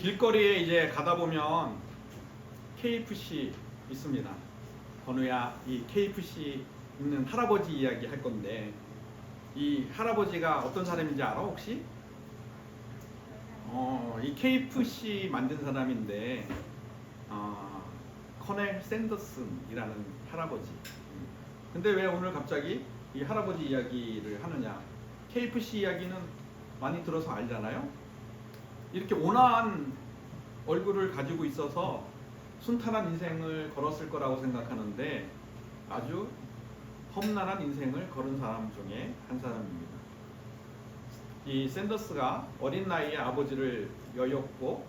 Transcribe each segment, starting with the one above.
길거리에 이제 가다 보면 KFC 있습니다. 건우야, 이 KFC 있는 할아버지 이야기 할 건데, 이 할아버지가 어떤 사람인지 알아 혹시? 이 KFC 만든 사람인데, 커넬 샌더슨이라는 할아버지. 근데 왜 오늘 갑자기 이 할아버지 이야기를 하느냐? KFC 이야기는 많이 들어서 알잖아요. 이렇게 온화한 얼굴을 가지고 있어서 순탄한 인생을 걸었을 거라고 생각하는데 아주 험난한 인생을 걸은 사람 중에 한 사람입니다. 이 샌더스가 어린 나이에 아버지를 여였고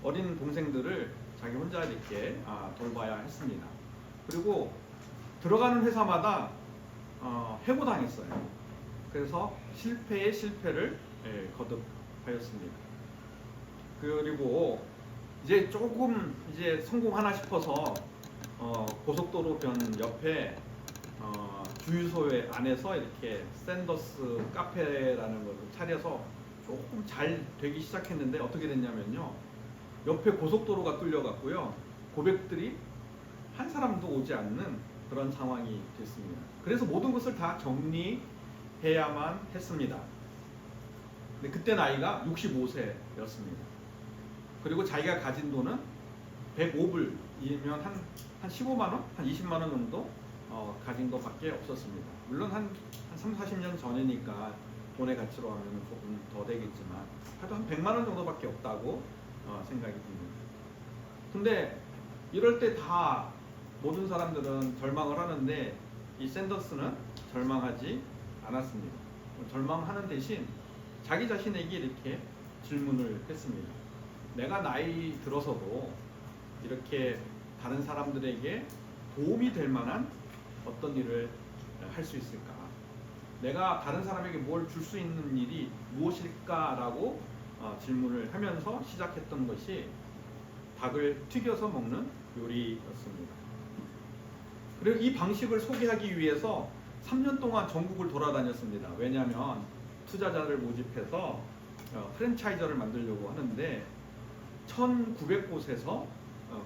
어린 동생들을 자기 혼자 이렇게 돌봐야 했습니다. 그리고 들어가는 회사마다 해고당했어요. 그래서 실패에 실패를 거듭하였습니다. 그리고 이제 조금 이제 성공하나 싶어서 고속도로 변 옆에 주유소에 안에서 이렇게 샌더스 카페라는 것을 차려서 조금 잘 되기 시작했는데 어떻게 됐냐면요, 옆에 고속도로가 뚫려갔고요, 고객들이 한 사람도 오지 않는 그런 상황이 됐습니다. 그래서 모든 것을 다 정리해야만 했습니다. 근데 그때 나이가 65세였습니다. 그리고 자기가 가진 돈은 105불이면 한 15만원? 한 20만원 정도 가진 것밖에 없었습니다. 물론 한 3, 40년 전이니까 돈의 가치로 하면 조금 더 되겠지만 하여튼 한 100만원 정도밖에 없다고 생각이 듭니다. 근데 이럴 때 다 모든 사람들은 절망을 하는데 이 샌더스는 절망하지 않았습니다. 절망하는 대신 자기 자신에게 이렇게 질문을 했습니다. 내가 나이 들어서도 이렇게 다른 사람들에게 도움이 될 만한 어떤 일을 할 수 있을까? 내가 다른 사람에게 뭘 줄 수 있는 일이 무엇일까라고 질문을 하면서 시작했던 것이 닭을 튀겨서 먹는 요리였습니다. 그리고 이 방식을 소개하기 위해서 3년 동안 전국을 돌아다녔습니다. 왜냐하면 투자자를 모집해서 프랜차이저를 만들려고 하는데 1900곳에서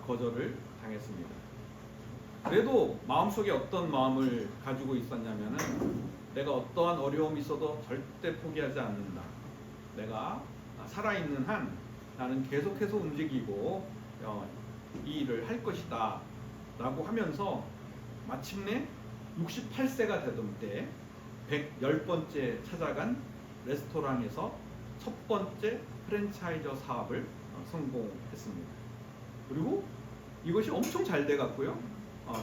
거절을 당했습니다. 그래도 마음속에 어떤 마음을 가지고 있었냐면은 내가 어떠한 어려움이 있어도 절대 포기하지 않는다. 내가 살아있는 한 나는 계속해서 움직이고 이 일을 할 것이다 라고 하면서 마침내 68세가 되던 때 110번째 찾아간 레스토랑에서 첫 번째 프랜차이저 사업을 성공했습니다. 그리고 이것이 엄청 잘 돼갔고요.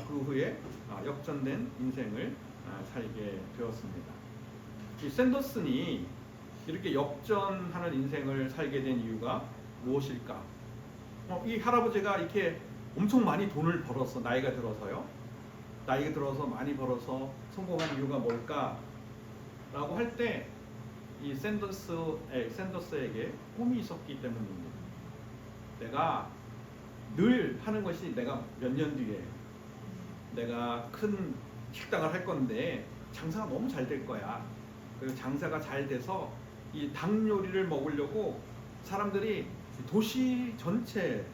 그 후에 역전된 인생을 살게 되었습니다. 이 샌더슨이 이렇게 역전하는 인생을 살게 된 이유가 무엇일까? 이 할아버지가 이렇게 엄청 많이 돈을 벌었어. 나이가 들어서요. 나이가 들어서 많이 벌어서 성공한 이유가 뭘까? 라고 할 때 이 샌더스에게 꿈이 있었기 때문입니다. 내가 늘 하는 것이 내가 몇 년 뒤에 내가 큰 식당을 할 건데 장사가 너무 잘 될 거야. 그리고 장사가 잘 돼서 이 닭 요리를 먹으려고 사람들이 도시 전체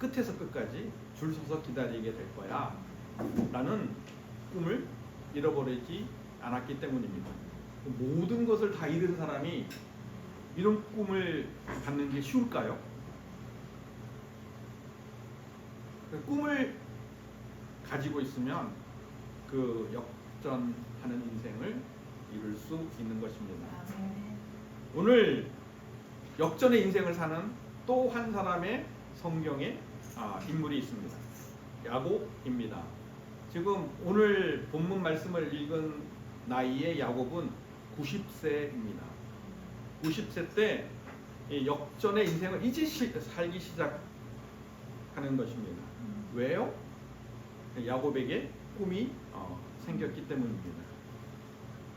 끝에서 끝까지 줄 서서 기다리게 될 거야 라는 꿈을 잃어버리지 않았기 때문입니다. 모든 것을 다 잃은 사람이 이런 꿈을 갖는 게 쉬울까요? 꿈을 가지고 있으면 그 역전하는 인생을 이룰 수 있는 것입니다. 오늘 역전의 인생을 사는 또 한 사람의 성경에 인물이 있습니다. 야곱입니다. 지금 오늘 본문 말씀을 읽은 나이의 야곱은 90세입니다. 90세 때 역전의 인생을 이제 살기 시작하는 것입니다. 왜요? 야곱에게 꿈이 생겼기 때문입니다.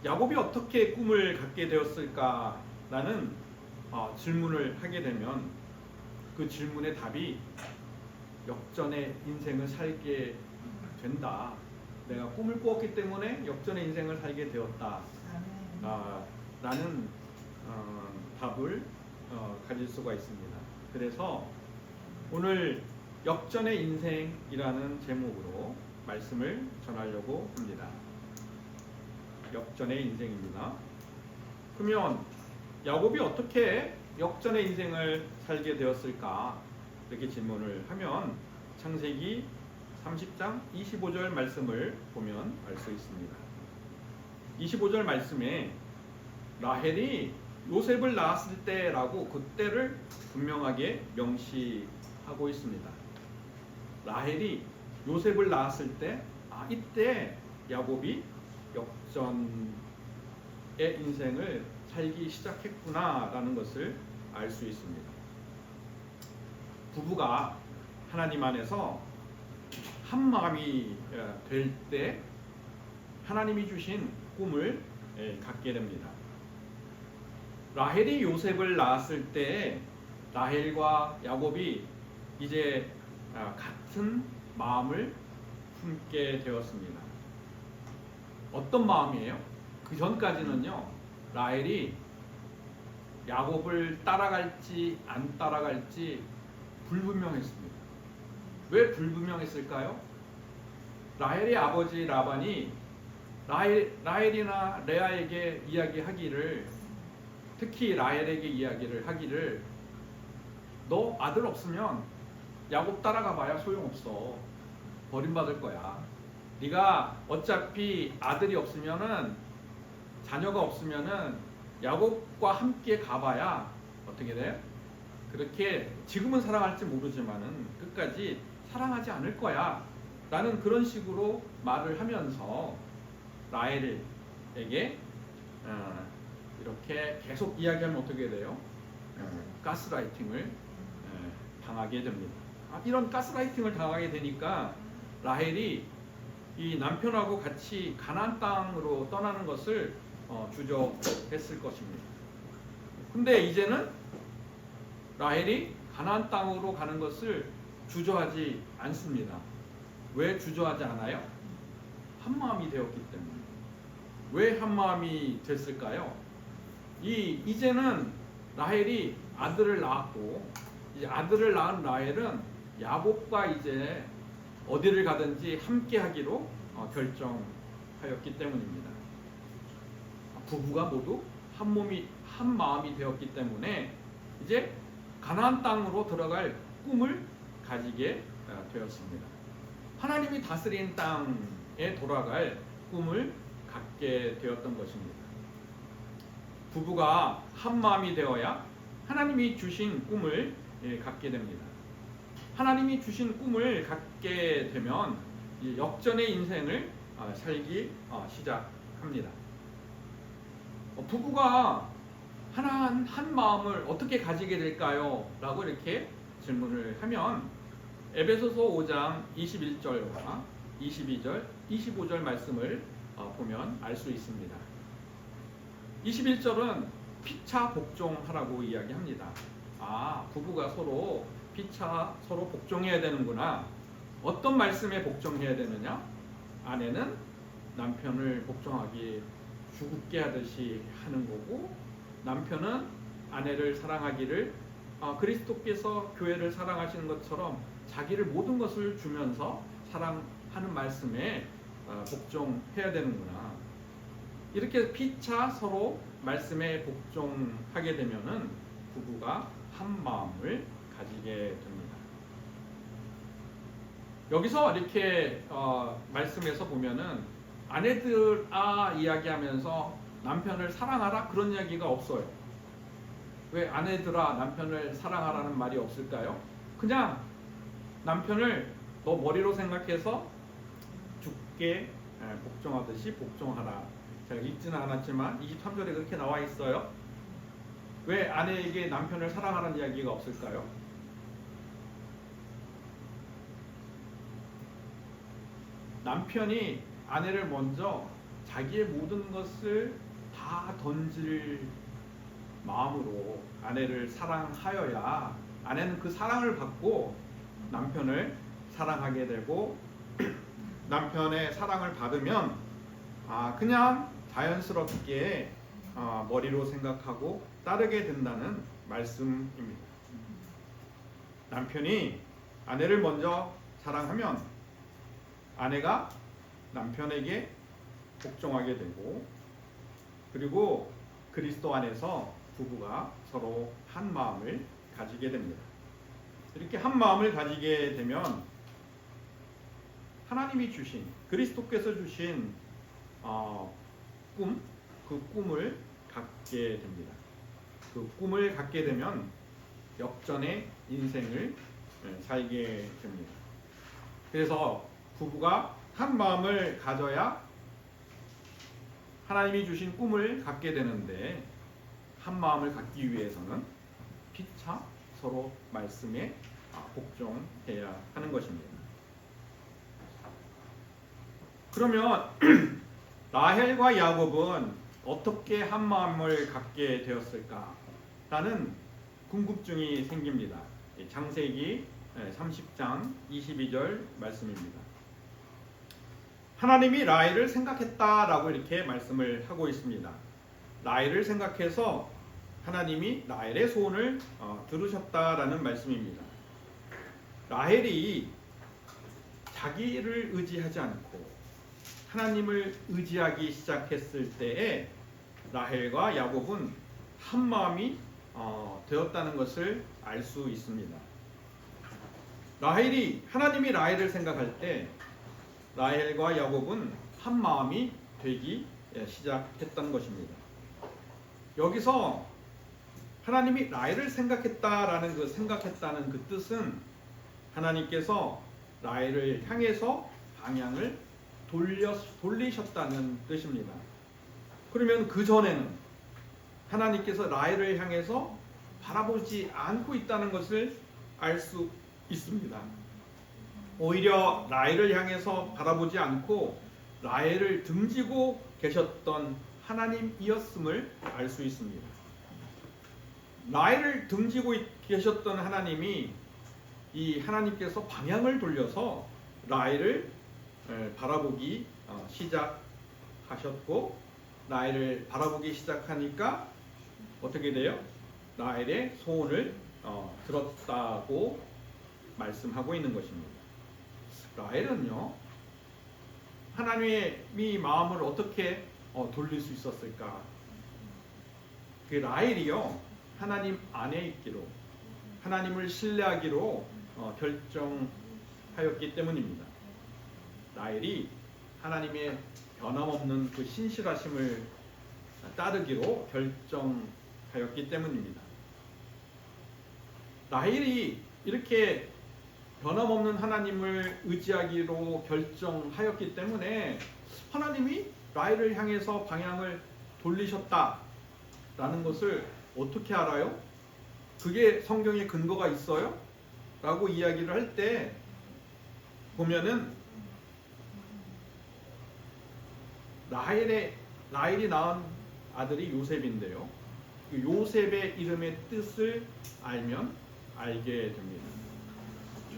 야곱이 어떻게 꿈을 갖게 되었을까라는 질문을 하게 되면 그 질문의 답이 역전의 인생을 살게 된다. 내가 꿈을 꾸었기 때문에 역전의 인생을 살게 되었다. 라는 답을 가질 수가 있습니다. 그래서 오늘 역전의 인생이라는 제목으로 말씀을 전하려고 합니다. 역전의 인생입니다. 그러면 야곱이 어떻게 역전의 인생을 살게 되었을까? 이렇게 질문을 하면 창세기 30장 25절 말씀을 보면 알 수 있습니다. 25절 말씀에 라헬이 요셉을 낳았을 때라고 그때를 분명하게 명시하고 있습니다. 라헬이 요셉을 낳았을 때, 이때 야곱이 역전의 인생을 살기 시작했구나라는 것을 알 수 있습니다. 부부가 하나님 안에서 한 마음이 될 때 하나님이 주신 꿈을 갖게 됩니다. 라헬이 요셉을 낳았을 때 라헬과 야곱이 이제 같은 마음을 품게 되었습니다. 어떤 마음이에요? 그 전까지는요, 라헬이 야곱을 따라갈지 안 따라갈지 불분명했습니다. 왜 불분명했을까요? 라헬의 아버지 라반이 라헬이나 레아에게 이야기하기를, 특히 라헬에게 이야기를 하기를, 너 아들 없으면 야곱 따라가 봐야 소용없어. 버림받을 거야. 네가 어차피 아들이 없으면은, 자녀가 없으면은 야곱과 함께 가봐야 어떻게 돼요? 그렇게 지금은 사랑할지 모르지만은 끝까지 사랑하지 않을 거야 라는 그런 식으로 말을 하면서 라헬에게 이렇게 계속 이야기하면 어떻게 돼요? 가스라이팅을 당하게 됩니다. 이런 가스라이팅을 당하게 되니까 라헬이 이 남편하고 같이 가나안 땅으로 떠나는 것을 주저했을 것입니다. 근데 이제는 라헬이 가나안 땅으로 가는 것을 주저하지 않습니다. 왜 주저하지 않아요? 한 마음이 되었기 때문에. 왜 한 마음이 됐을까요? 이제는 라헬이 아들을 낳았고, 이제 아들을 낳은 라헬은 야곱과 이제 어디를 가든지 함께 하기로 결정하였기 때문입니다. 부부가 모두 한 마음이 되었기 때문에 이제 가나안 땅으로 들어갈 꿈을 가지게 되었습니다. 하나님이 다스린 땅에 돌아갈 꿈을 갖게 되었던 것입니다. 부부가 한 마음이 되어야 하나님이 주신 꿈을 갖게 됩니다. 하나님이 주신 꿈을 갖게 되면 역전의 인생을 살기 시작합니다. 부부가 한 마음을 어떻게 가지게 될까요? 라고 이렇게 질문을 하면 에베소서 5장 21절과 22절, 25절 말씀을 보면 알 수 있습니다. 21절은 피차 복종하라고 이야기합니다. 부부가 서로 피차 서로 복종해야 되는구나. 어떤 말씀에 복종해야 되느냐? 아내는 남편을 복종하기 죽게 하듯이 하는 거고, 남편은 아내를 사랑하기를 그리스도께서 교회를 사랑하시는 것처럼 자기를 모든 것을 주면서 사랑하는 말씀에 복종해야 되는구나. 이렇게 피차 서로 말씀에 복종하게 되면은 부부가 한 마음을 가지게 됩니다. 여기서 이렇게 말씀에서 보면은 아내들아 이야기하면서 남편을 사랑하라 그런 이야기가 없어요. 왜 아내들아 남편을 사랑하라는 말이 없을까요? 그냥 남편을 너 머리로 생각해서 죽게 복종하듯이 복종하라. 제가 읽지는 않았지만 23절에 그렇게 나와 있어요. 왜 아내에게 남편을 사랑하라는 이야기가 없을까요? 남편이 아내를 먼저 자기의 모든 것을 다 던질 마음으로 아내를 사랑하여야 아내는 그 사랑을 받고 남편을 사랑하게 되고, 남편의 사랑을 받으면 그냥 자연스럽게 머리로 생각하고 따르게 된다는 말씀입니다. 남편이 아내를 먼저 사랑하면 아내가 남편에게 복종하게 되고, 그리고 그리스도 안에서 부부가 서로 한 마음을 가지게 됩니다. 이렇게 한 마음을 가지게 되면 하나님이 주신, 그리스도께서 주신 꿈, 그 꿈을 갖게 됩니다. 그 꿈을 갖게 되면 역전의 인생을 살게 됩니다. 그래서 부부가 한 마음을 가져야 하나님이 주신 꿈을 갖게 되는데, 한 마음을 갖기 위해서는 피차 서로 말씀에 복종해야 하는 것입니다. 그러면 라헬과 야곱은 어떻게 한 마음을 갖게 되었을까라는 궁금증이 생깁니다. 창세기 30장 22절 말씀입니다. 하나님이 라헬을 생각했다라고 이렇게 말씀을 하고 있습니다. 라헬을 생각해서 하나님이 라헬의 소원을 들으셨다라는 말씀입니다. 라헬이 자기를 의지하지 않고 하나님을 의지하기 시작했을 때에 라헬과 야곱은 한 마음이 되었다는 것을 알 수 있습니다. 하나님이 라헬을 생각할 때 라헬과 야곱은 한 마음이 되기 시작했던 것입니다. 여기서 하나님이 라헬을 생각했다는 그 뜻은 하나님께서 라헬을 향해서 방향을 돌리셨다는 뜻입니다. 그러면 그 전에는 하나님께서 라헬을 향해서 바라보지 않고 있다는 것을 알 수 있습니다. 오히려 라헬을 향해서 바라보지 않고 라헬을 등지고 계셨던 하나님이었음을 알 수 있습니다. 라헬을 등지고 계셨던 하나님이, 이 하나님께서 방향을 돌려서 라헬을 바라보기 시작하셨고, 라헬을 바라보기 시작하니까 어떻게 돼요? 라헬의 소원을 들었다고 말씀하고 있는 것입니다. 라헬은요, 하나님의 마음을 어떻게 돌릴 수 있었을까? 그 라헬이요, 하나님 안에 있기로, 하나님을 신뢰하기로 결정하였기 때문입니다. 라헬이 하나님의 변함없는 그 신실하심을 따르기로 결정하였기 때문입니다. 라헬이 이렇게 변함없는 하나님을 의지하기로 결정하였기 때문에 하나님이 라헬을 향해서 방향을 돌리셨다라는 것을 어떻게 알아요? 그게 성경에 근거가 있어요? 라고 이야기를 할 때 보면은 라헬이 낳은 아들이 요셉인데요. 그 요셉의 이름의 뜻을 알면 알게 됩니다.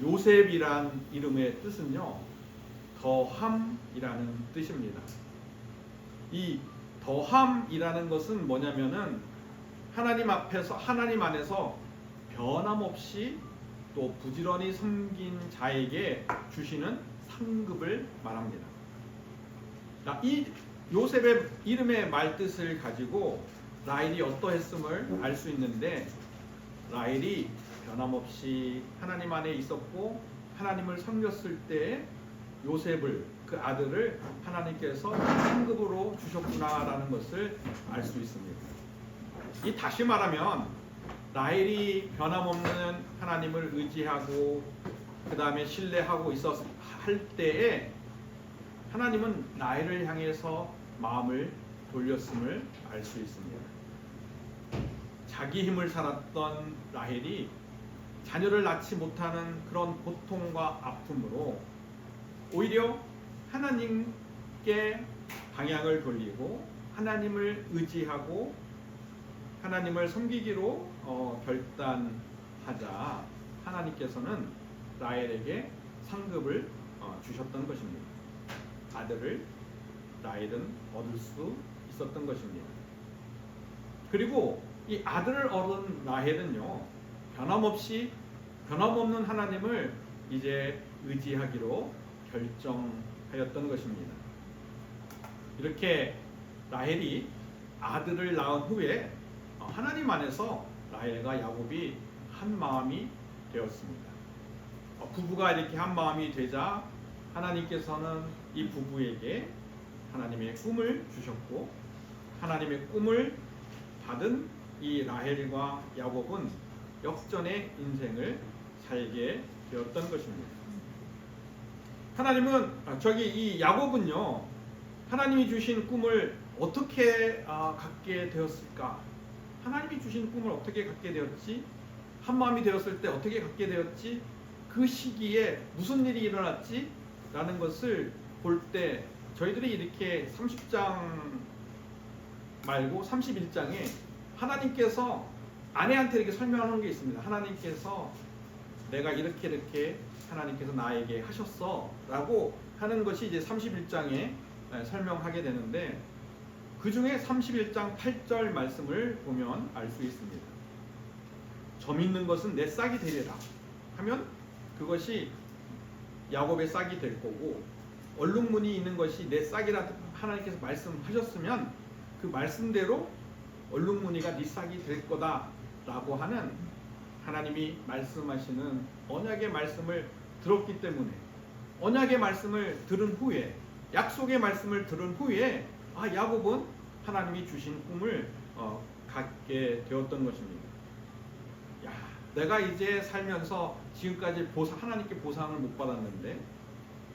요셉이란 이름의 뜻은요, 더함이라는 뜻입니다. 이 더함이라는 것은 뭐냐면은 하나님 안에서 변함없이 또 부지런히 섬긴 자에게 주시는 상급을 말합니다. 이 요셉의 이름의 말뜻을 가지고 라헬이 어떠했음을 알 수 있는데, 라헬이 변함없이 하나님 안에 있었고 하나님을 섬겼을 때 요셉을, 그 아들을 하나님께서 상급으로 주셨구나라는 것을 알 수 있습니다. 다시 말하면 라헬이 변함없는 하나님을 의지하고 그 다음에 신뢰하고 할 때에 하나님은 라헬을 향해서 마음을 돌렸음을 알 수 있습니다. 자기 힘을 살았던 라헬이 자녀를 낳지 못하는 그런 고통과 아픔으로 오히려 하나님께 방향을 돌리고 하나님을 의지하고 하나님을 섬기기로 결단하자 하나님께서는 라헬에게 상급을 주셨던 것입니다. 아들을 라헬은 얻을 수 있었던 것입니다. 그리고 이 아들을 얻은 라헬은요, 변함없는 하나님을 이제 의지하기로 결정하였던 것입니다. 이렇게 라헬이 아들을 낳은 후에 하나님 안에서 라헬과 야곱이 한 마음이 되었습니다. 부부가 이렇게 한 마음이 되자 하나님께서는 이 부부에게 하나님의 꿈을 주셨고, 하나님의 꿈을 받은 이 라헬과 야곱은 역전의 인생을 살게 되었던 것입니다. 이 야곱은요, 하나님이 주신 꿈을 어떻게 갖게 되었을까? 하나님이 주신 꿈을 어떻게 갖게 되었지? 한 마음이 되었을 때 어떻게 갖게 되었지? 그 시기에 무슨 일이 일어났지? 라는 것을 볼 때 저희들이 이렇게 30장 말고 31장에 하나님께서 아내한테 이렇게 설명하는 게 있습니다. 하나님께서 내가 이렇게 하나님께서 나에게 하셨어 라고 하는 것이 이제 31장에 설명하게 되는데, 그 중에 31장 8절 말씀을 보면 알 수 있습니다. 점 있는 것은 내 싹이 되리라 하면 그것이 야곱의 싹이 될 거고, 얼룩무늬 있는 것이 내 싹이라 하나님께서 말씀하셨으면 그 말씀대로 얼룩무늬가 네 싹이 될 거다 라고 하는 하나님이 말씀하시는 언약의 말씀을 들었기 때문에, 언약의 말씀을 들은 후에, 약속의 말씀을 들은 후에 야곱은 하나님이 주신 꿈을 갖게 되었던 것입니다. 내가 이제 살면서 지금까지 하나님께 보상을 못 받았는데,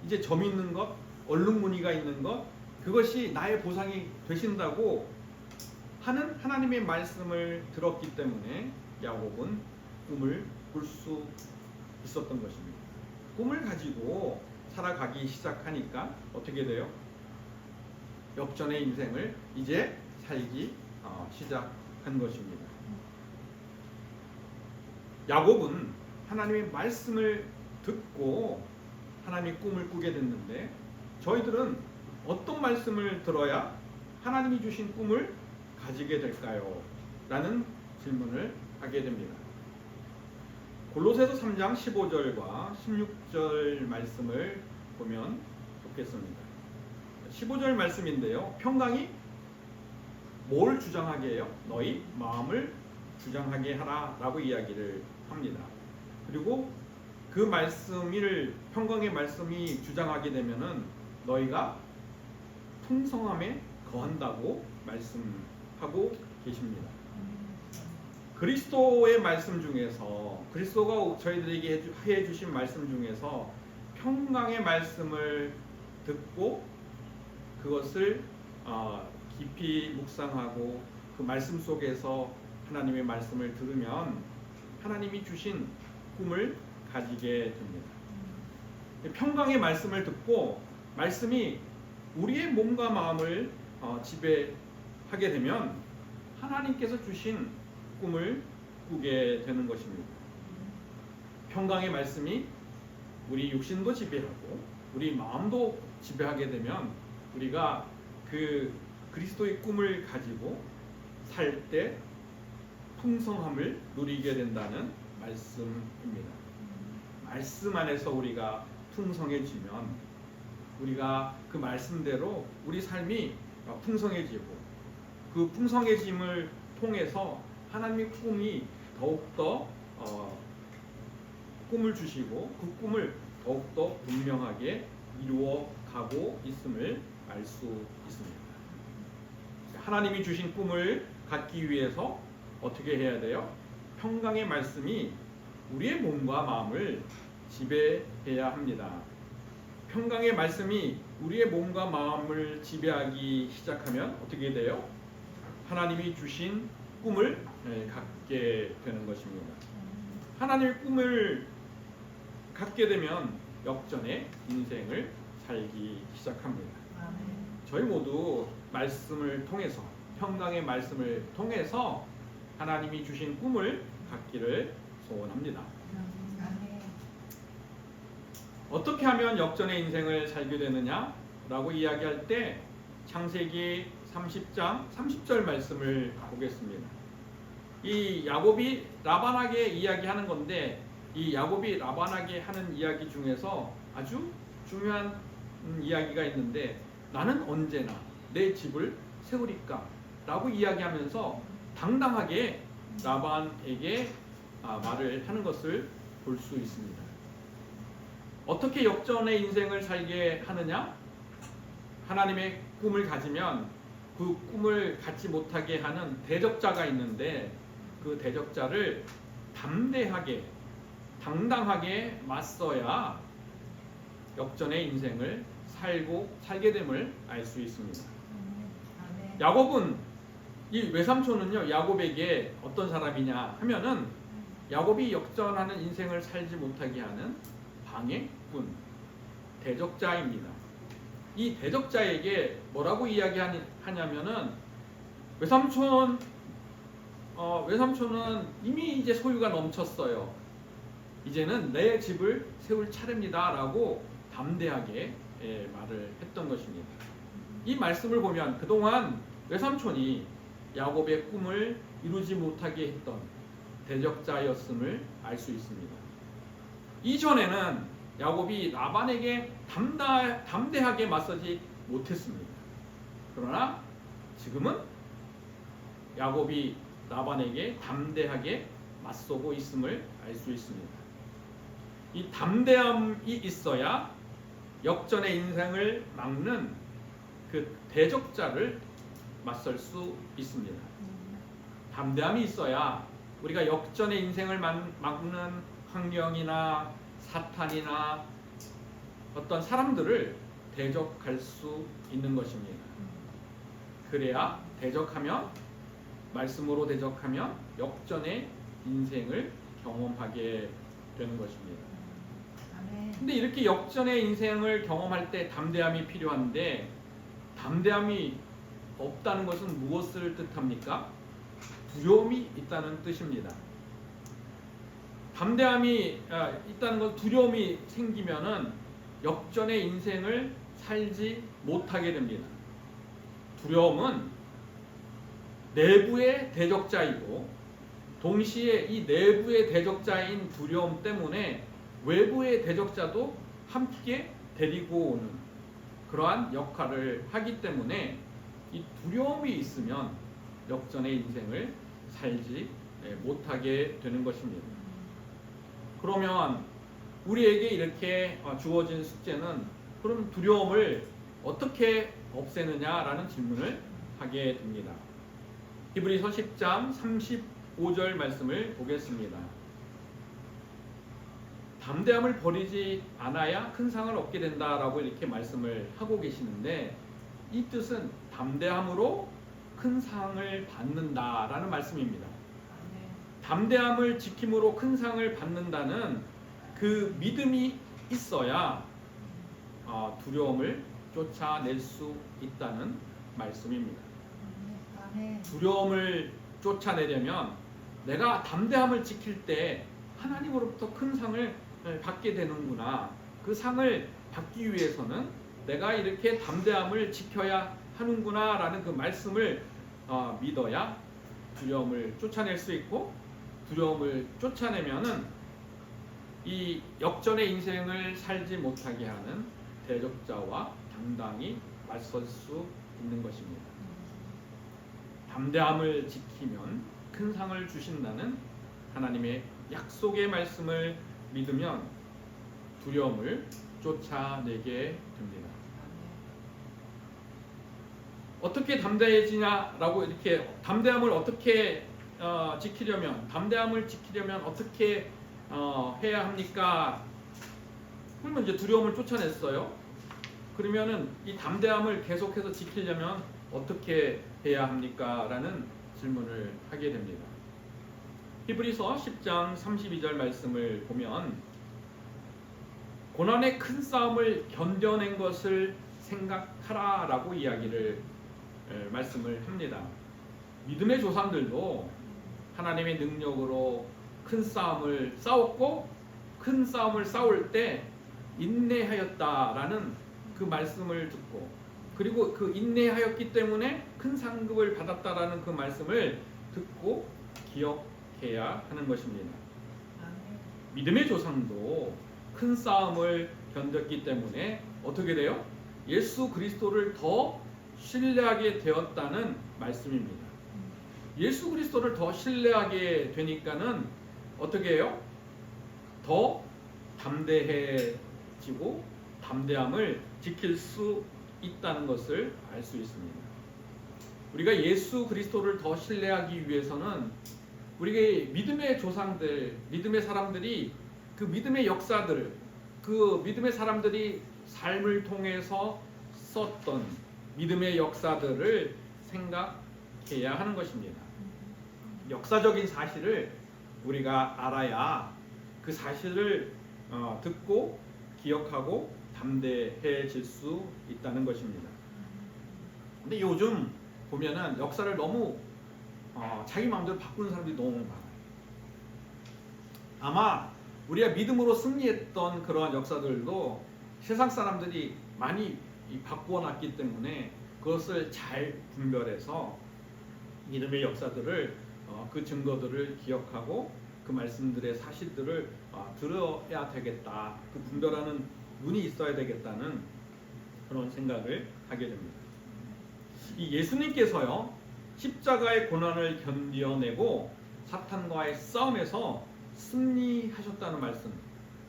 이제 점 있는 것, 얼룩무늬가 있는 것, 그것이 나의 보상이 되신다고 하는 하나님의 말씀을 들었기 때문에 야곱은 꿈을 꿀 수 있었던 것입니다. 꿈을 가지고 살아가기 시작하니까 어떻게 돼요? 역전의 인생을 이제 살기 시작한 것입니다. 야곱은 하나님의 말씀을 듣고 하나님의 꿈을 꾸게 됐는데, 저희들은 어떤 말씀을 들어야 하나님이 주신 꿈을 가지게 될까요? 라는 질문을 하게 됩니다. 골로새서 3장 15절과 16절 말씀을 보면 좋겠습니다. 15절 말씀인데요, 평강이 뭘 주장하게 해요? 너희 마음을 주장하게 하라 라고 이야기를 합니다. 그리고 그 말씀을, 평강의 말씀이 주장하게 되면은 너희가 풍성함에 거한다고 말씀하고 계십니다. 그리스도의 말씀 중에서, 그리스도가 저희들에게 해주신 말씀 중에서 평강의 말씀을 듣고 그것을 깊이 묵상하고 그 말씀 속에서 하나님의 말씀을 들으면 하나님이 주신 꿈을 가지게 됩니다. 평강의 말씀을 듣고 말씀이 우리의 몸과 마음을 지배하게 되면 하나님께서 주신 꿈을 꾸게 되는 것입니다. 평강의 말씀이 우리 육신도 지배하고 우리 마음도 지배하게 되면 우리가 그 그리스도의 꿈을 가지고 살 때 풍성함을 누리게 된다는 말씀입니다. 말씀 안에서 우리가 풍성해지면 우리가 그 말씀대로 우리 삶이 풍성해지고, 그 풍성해짐을 통해서 하나님의 꿈이 더욱더 꿈을 주시고 그 꿈을 더욱더 분명하게 이루어가고 있음을 알 수 있습니다. 하나님이 주신 꿈을 갖기 위해서 어떻게 해야 돼요? 평강의 말씀이 우리의 몸과 마음을 지배해야 합니다. 평강의 말씀이 우리의 몸과 마음을 지배하기 시작하면 어떻게 돼요? 하나님이 주신 꿈을 갖게 되는 것입니다. 하나님의 꿈을 갖게 되면 역전의 인생을 살기 시작합니다. 저희 모두 말씀을 통해서, 평강의 말씀을 통해서 하나님이 주신 꿈을 갖기를 소원합니다. 어떻게 하면 역전의 인생을 살게 되느냐라고 이야기할 때 창세기 30장 30절 말씀을 보겠습니다. 이 야곱이 라반에게 이야기하는 건데, 이 야곱이 라반에게 하는 이야기 중에서 아주 중요한 이야기가 있는데, 나는 언제나 내 집을 세우리까 라고 이야기하면서 당당하게 라반에게 말을 하는 것을 볼 수 있습니다. 어떻게 역전의 인생을 살게 하느냐? 하나님의 꿈을 가지면 그 꿈을 갖지 못하게 하는 대적자가 있는데, 그 대적자를 담대하게 당당하게 맞서야 역전의 인생을 살게 됨을 알 수 있습니다. 야곱은, 이 외삼촌은요, 야곱에게 어떤 사람이냐 하면은 야곱이 역전하는 인생을 살지 못하게 하는 방해꾼, 대적자입니다. 이 대적자에게 뭐라고 이야기하냐면은 외삼촌은 이미 이제 소유가 넘쳤어요. 이제는 내 집을 세울 차례입니다 라고 담대하게 말을 했던 것입니다. 이 말씀을 보면 그동안 외삼촌이 야곱의 꿈을 이루지 못하게 했던 대적자였음을 알 수 있습니다. 이전에는 야곱이 라반에게 담대하게 맞서지 못했습니다. 그러나 지금은 야곱이 라반에게 담대하게 맞서고 있음을 알 수 있습니다. 이 담대함이 있어야 역전의 인생을 막는 그 대적자를 맞설 수 있습니다. 담대함이 있어야 우리가 역전의 인생을 막는 환경이나 사탄이나 어떤 사람들을 대적할 수 있는 것입니다. 그래야 말씀으로 대적하면 역전의 인생을 경험하게 되는 것입니다. 근데 이렇게 역전의 인생을 경험할 때 담대함이 필요한데, 담대함이 없다는 것은 무엇을 뜻합니까? 두려움이 있다는 뜻입니다. 담대함이 있다는 건, 두려움이 생기면은 역전의 인생을 살지 못하게 됩니다. 두려움은 내부의 대적자이고, 동시에 이 내부의 대적자인 두려움 때문에 외부의 대적자도 함께 데리고 오는 그러한 역할을 하기 때문에, 이 두려움이 있으면 역전의 인생을 살지 못하게 되는 것입니다. 그러면 우리에게 이렇게 주어진 숙제는, 그럼 두려움을 어떻게 없애느냐라는 질문을 하게 됩니다. 히브리서 10장 35절 말씀을 보겠습니다. 담대함을 버리지 않아야 큰 상을 얻게 된다라고 이렇게 말씀을 하고 계시는데, 이 뜻은 담대함으로 큰 상을 받는다라는 말씀입니다. 담대함을 지킴으로 큰 상을 받는다는 그 믿음이 있어야 두려움을 쫓아낼 수 있다는 말씀입니다. 두려움을 쫓아내려면 내가 담대함을 지킬 때 하나님으로부터 큰 상을 받게 되는구나. 그 상을 받기 위해서는 내가 이렇게 담대함을 지켜야 하는구나 라는 그 말씀을 믿어야 두려움을 쫓아낼 수 있고, 두려움을 쫓아내면은 이 역전의 인생을 살지 못하게 하는 대적자와 당당히 맞설 수 있는 것입니다. 담대함을 지키면 큰 상을 주신다는 하나님의 약속의 말씀을 믿으면 두려움을 쫓아내게 됩니다. 어떻게 담대해지냐라고, 이렇게 담대함을 어떻게 담대함을 지키려면 어떻게 해야 합니까? 그러면 이제 두려움을 쫓아냈어요. 그러면은 이 담대함을 계속해서 지키려면 어떻게 해야 합니까? 라는 질문을 하게 됩니다. 히브리서 10장 32절 말씀을 보면, 고난의 큰 싸움을 견뎌낸 것을 생각하라 라고 말씀을 합니다. 믿음의 조상들도 하나님의 능력으로 큰 싸움을 싸웠고, 큰 싸움을 싸울 때 인내하였다라는 그 말씀을 듣고, 그리고 그 인내하였기 때문에 큰 상급을 받았다라는 그 말씀을 듣고 기억해야 하는 것입니다. 믿음의 조상도 큰 싸움을 견뎠기 때문에 어떻게 돼요? 예수 그리스도를 더 신뢰하게 되었다는 말씀입니다. 예수 그리스도를 더 신뢰하게 되니까는 어떻게 해요? 더 담대해지고 담대함을 지킬 수 있다는 것을 알 수 있습니다. 우리가 예수 그리스도를 더 신뢰하기 위해서는 우리가 믿음의 조상들, 믿음의 사람들이 그 믿음의 역사들, 그 믿음의 사람들이 삶을 통해서 썼던 믿음의 역사들을 생각해야 하는 것입니다. 역사적인 사실을 우리가 알아야 그 사실을 듣고 기억하고 담대해질 수 있다는 것입니다. 근데 요즘 보면은 역사를 너무 자기 마음대로 바꾸는 사람들이 너무 많아요. 아마 우리가 믿음으로 승리했던 그러한 역사들도 세상 사람들이 많이 바꾸어놨기 때문에 그것을 잘 분별해서 믿음의 역사들을 그 증거들을 기억하고 그 말씀들의 사실들을 들어야 되겠다. 그 분별하는 눈이 있어야 되겠다는 그런 생각을 하게 됩니다. 이 예수님께서요 십자가의 고난을 견뎌내고 사탄과의 싸움에서 승리하셨다는 말씀,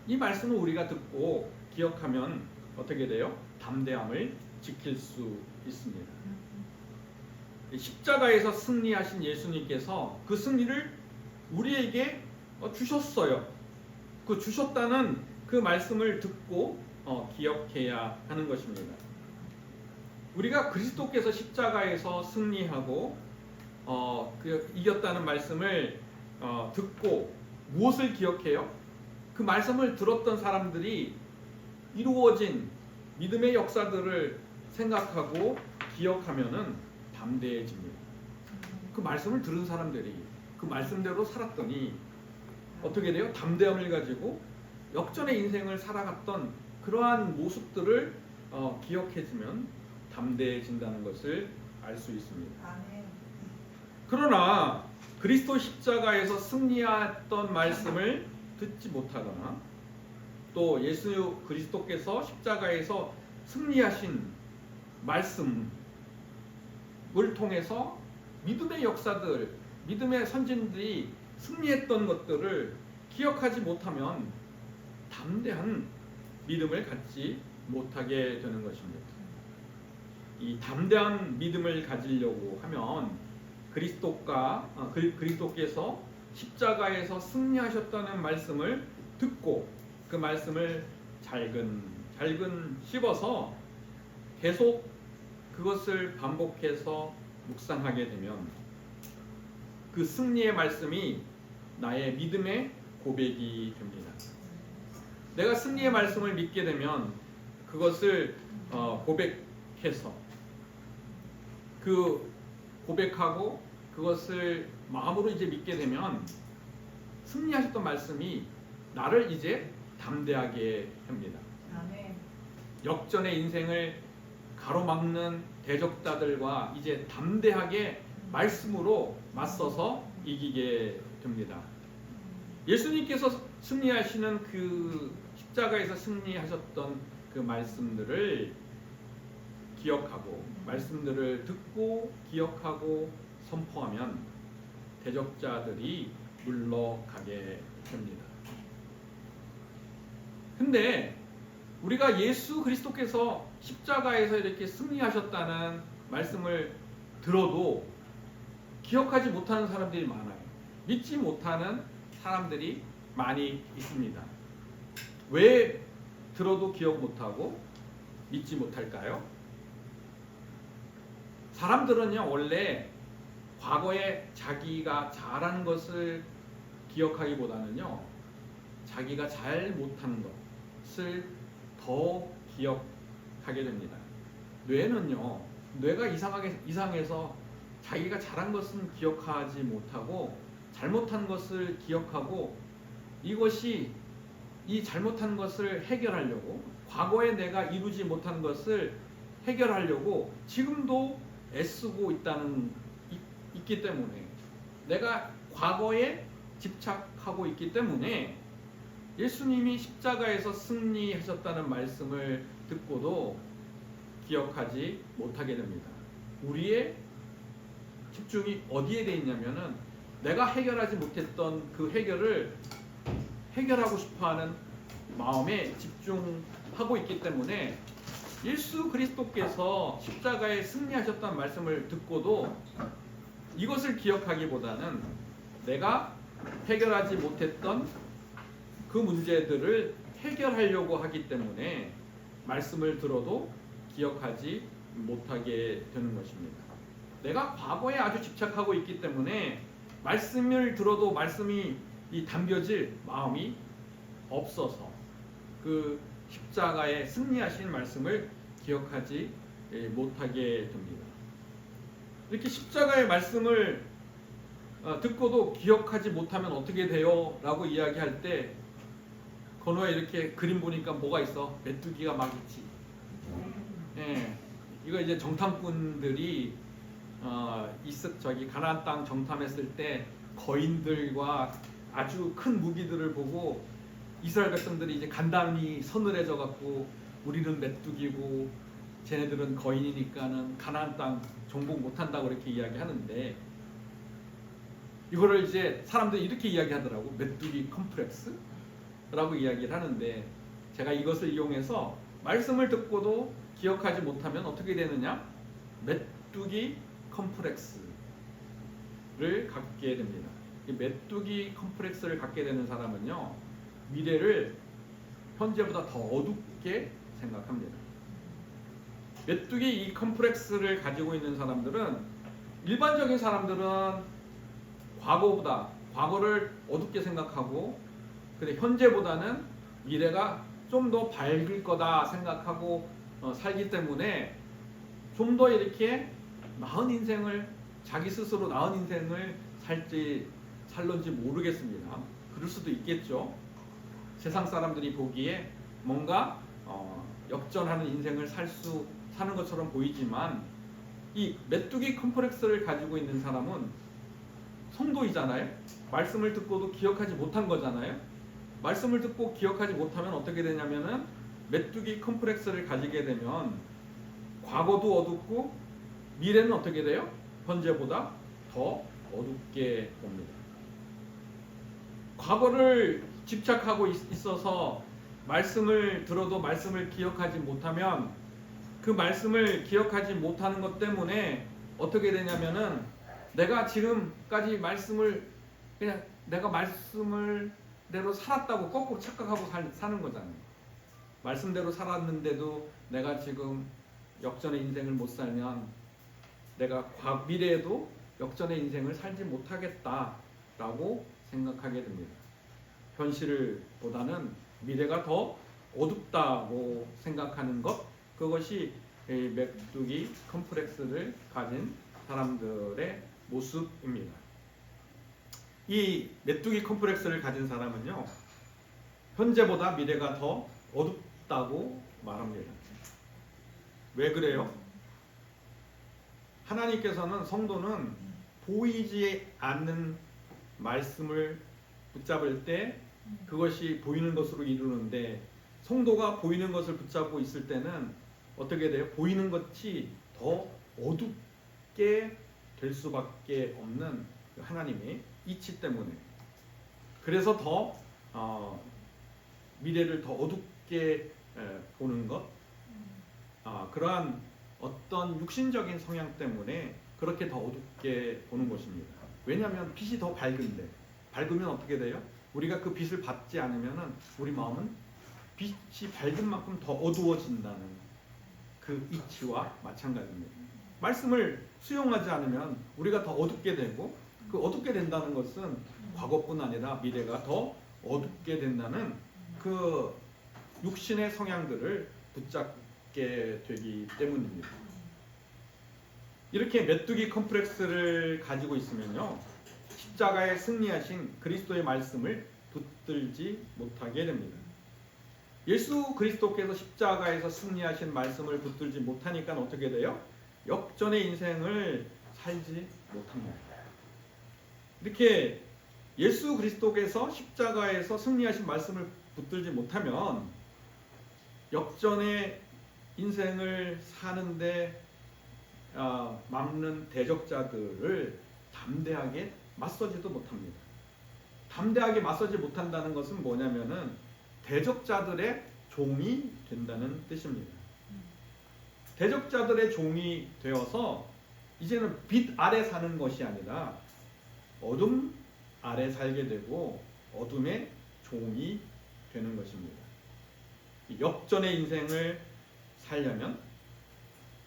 이 말씀을 우리가 듣고 기억하면 어떻게 돼요? 담대함을 지킬 수 있습니다. 십자가에서 승리하신 예수님께서 그 승리를 우리에게 주셨어요. 그 주셨다는 그 말씀을 듣고 기억해야 하는 것입니다. 우리가 그리스도께서 십자가에서 승리하고 이겼다는 말씀을 듣고 무엇을 기억해요? 그 말씀을 들었던 사람들이 이루어진 믿음의 역사들을 생각하고 기억하면은 담대해집니다. 그 말씀을 들은 사람들이 그 말씀대로 살았더니 어떻게 돼요? 담대함을 가지고 역전의 인생을 살아갔던 그러한 모습들을 기억해주면 담대해진다는 것을 알 수 있습니다. 그러나 그리스도 십자가에서 승리했던 말씀을 듣지 못하거나 또 예수 그리스도께서 십자가에서 승리하신 말씀을 통해서 믿음의 역사들, 믿음의 선진들이 승리했던 것들을 기억하지 못하면 담대한 믿음을 갖지 못하게 되는 것입니다. 이 담대한 믿음을 가지려고 하면 그리스도께서 십자가에서 승리하셨다는 말씀을 듣고 그 말씀을 잘근 씹어서 계속 그것을 반복해서 묵상하게 되면 그 승리의 말씀이 나의 믿음의 고백이 됩니다. 내가 승리의 말씀을 믿게 되면 그것을 고백해서 그 고백하고 그것을 마음으로 이제 믿게 되면 승리하셨던 말씀이 나를 이제 담대하게 합니다. 역전의 인생을 가로막는 대적자들과 이제 담대하게 말씀으로 맞서서 이기게 됩니다. 예수님께서 승리하시는 그 십자가에서 승리하셨던 그 말씀들을 기억하고 말씀들을 듣고 기억하고 선포하면 대적자들이 물러가게 됩니다. 근데 우리가 예수 그리스도께서 십자가에서 이렇게 승리하셨다는 말씀을 들어도 기억하지 못하는 사람들이 많아요. 믿지 못하는 사람들이 많이 있습니다. 왜 들어도 기억 못하고 믿지 못할까요? 사람들은요 원래 과거에 자기가 잘한 것을 기억하기보다는요 자기가 잘 못한 것을 더 기억하게 됩니다. 뇌는요 뇌가 이상해서 자기가 잘한 것은 기억하지 못하고 잘못한 것을 기억하고 이 잘못한 것을 해결하려고 과거에 내가 이루지 못한 것을 해결하려고 지금도 애쓰고 있기 때문에, 내가 과거에 집착하고 있기 때문에 예수님이 십자가에서 승리하셨다는 말씀을 듣고도 기억하지 못하게 됩니다. 우리의 집중이 어디에 돼 있냐면은 내가 해결하지 못했던 그 해결을 해결하고 싶어하는 마음에 집중하고 있기 때문에 예수 그리스도께서 십자가에 승리하셨다는 말씀을 듣고도 이것을 기억하기보다는 내가 해결하지 못했던 그 문제들을 해결하려고 하기 때문에 말씀을 들어도 기억하지 못하게 되는 것입니다. 내가 과거에 아주 집착하고 있기 때문에 말씀을 들어도 말씀이 담겨질 마음이 없어서 그 십자가에 승리하신 말씀을 기억하지 못하게 됩니다. 이렇게 십자가의 말씀을 듣고도 기억하지 못하면 어떻게 돼요? 라고 이야기할 때 건호에 이렇게 그림 보니까 뭐가 있어? 메뚜기가 막 있지. 예, 이거 이제 정탐꾼들이 저기 가나안 땅 정탐했을 때 거인들과 아주 큰 무기들을 보고 이스라엘 백성들이 이제 간단히 서늘해져 갖고 우리는 메뚜기고 쟤네들은 거인이니까는 가나안 땅 정복 못한다고 이렇게 이야기하는데, 이거를 이제 사람들이 이렇게 이야기하더라고. 메뚜기 컴플렉스라고 이야기를 하는데, 제가 이것을 이용해서 말씀을 듣고도 기억하지 못하면 어떻게 되느냐? 메뚜기 컴플렉스를 갖게 됩니다. 이 메뚜기 컴플렉스를 갖게 되는 사람은요, 미래를 현재보다 더 어둡게 생각합니다. 메뚜기 이 컴플렉스를 가지고 있는 사람들은, 일반적인 사람들은 과거를 어둡게 생각하고, 근데 현재보다는 미래가 좀 더 밝을 거다 생각하고 살기 때문에 좀 더 이렇게 나은 인생을, 자기 스스로 나은 인생을 살런지 모르겠습니다. 그럴 수도 있겠죠. 세상 사람들이 보기에 뭔가 역전하는 인생을 사는 것처럼 보이지만, 이 메뚜기 컴플렉스를 가지고 있는 사람은 성도이잖아요. 말씀을 듣고도 기억하지 못한 거잖아요. 말씀을 듣고 기억하지 못하면 어떻게 되냐면은 메뚜기 컴플렉스를 가지게 되면 과거도 어둡고 미래는 어떻게 돼요? 현재보다 더 어둡게 봅니다. 과거를 집착하고 있어서 말씀을 들어도 말씀을 기억하지 못하면, 그 말씀을 기억하지 못하는 것 때문에 어떻게 되냐면은 내가 지금까지 말씀을 그냥 내가 말씀을 대로 살았다고 거꾸로 착각하고 사는 거잖아요. 말씀대로 살았는데도 내가 지금 역전의 인생을 못 살면 내가 미래에도 역전의 인생을 살지 못하겠다라고 생각하게 됩니다. 현실보다는 미래가 더 어둡다고 생각하는 것, 그것이 메뚜기 컴플렉스를 가진 사람들의 모습입니다. 이 메뚜기 컴플렉스를 가진 사람은요, 현재보다 미래가 더 어둡다고 말합니다. 왜 그래요? 하나님께서는 성도는 보이지 않는 말씀을 붙잡을 때 그것이 보이는 것으로 이루는데, 성도가 보이는 것을 붙잡고 있을 때는 어떻게 돼요? 보이는 것이 더 어둡게 될 수밖에 없는 하나님의 이치 때문에, 그래서 더 미래를 더 어둡게 보는 것, 그러한 어떤 육신적인 성향 때문에 그렇게 더 어둡게 보는 것입니다. 왜냐하면 빛이 더 밝으면 어떻게 돼요? 우리가 그 빛을 받지 않으면 우리 마음은 빛이 밝은 만큼 더 어두워진다는 그 이치와 마찬가지입니다. 말씀을 수용하지 않으면 우리가 더 어둡게 되고, 그 어둡게 된다는 것은 과거뿐 아니라 미래가 더 어둡게 된다는 그 육신의 성향들을 붙잡게 되기 때문입니다. 이렇게 메뚜기 컴플렉스를 가지고 있으면요, 십자가에 승리하신 그리스도의 말씀을 붙들지 못하게 됩니다. 예수 그리스도께서 십자가에서 승리하신 말씀을 붙들지 못하니까 어떻게 돼요? 역전의 인생을 살지 못합니다. 이렇게 예수 그리스도께서 십자가에서 승리하신 말씀을 붙들지 못하면 역전의 인생을 사는데 막는 대적자들을 담대하게 맞서지도 못합니다. 담대하게 맞서지 못한다는 것은 뭐냐면은 대적자들의 종이 된다는 뜻입니다. 대적자들의 종이 되어서 이제는 빛 아래 사는 것이 아니라 어둠 아래 살게 되고 어둠의 종이 되는 것입니다. 역전의 인생을 살려면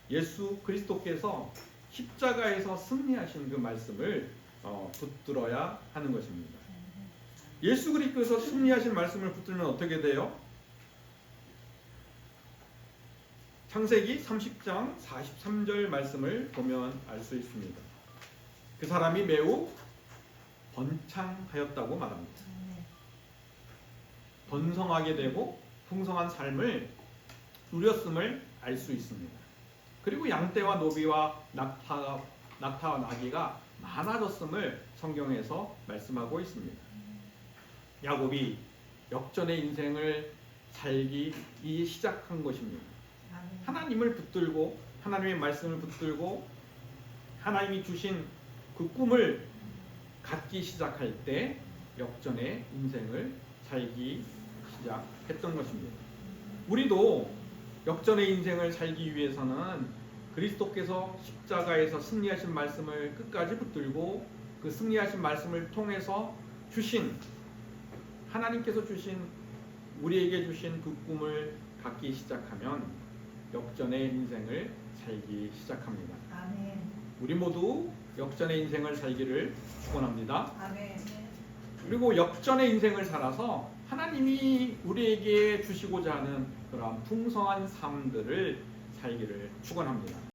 예수 그리스도께서 십자가에서 승리하신 그 말씀을 붙들어야 하는 것입니다. 예수 그리스도께서 승리하신 말씀을 붙들면 어떻게 돼요? 창세기 30장 43절 말씀을 보면 알 수 있습니다. 그 사람이 매우 번창하였다고 말합니다. 번성하게 되고 풍성한 삶을 누렸음을 알 수 있습니다. 그리고 양떼와 노비와 낙타와 나귀가 많아졌음을 성경에서 말씀하고 있습니다. 야곱이 역전의 인생을 살기 시작한 것입니다. 하나님을 붙들고 하나님의 말씀을 붙들고 하나님이 주신 그 꿈을 갖기 시작할 때 역전의 인생을 살기 시작했던 것입니다. 우리도 역전의 인생을 살기 위해서는 그리스도께서 십자가에서 승리하신 말씀을 끝까지 붙들고 그 승리하신 말씀을 통해서 하나님께서 주신 우리에게 주신 그 꿈을 갖기 시작하면 역전의 인생을 살기 시작합니다. 아멘. 우리 모두 역전의 인생을 살기를 축원합니다. 아멘. 그리고 역전의 인생을 살아서 하나님이 우리에게 주시고자 하는 그러한 풍성한 삶들을 살기를 축원합니다.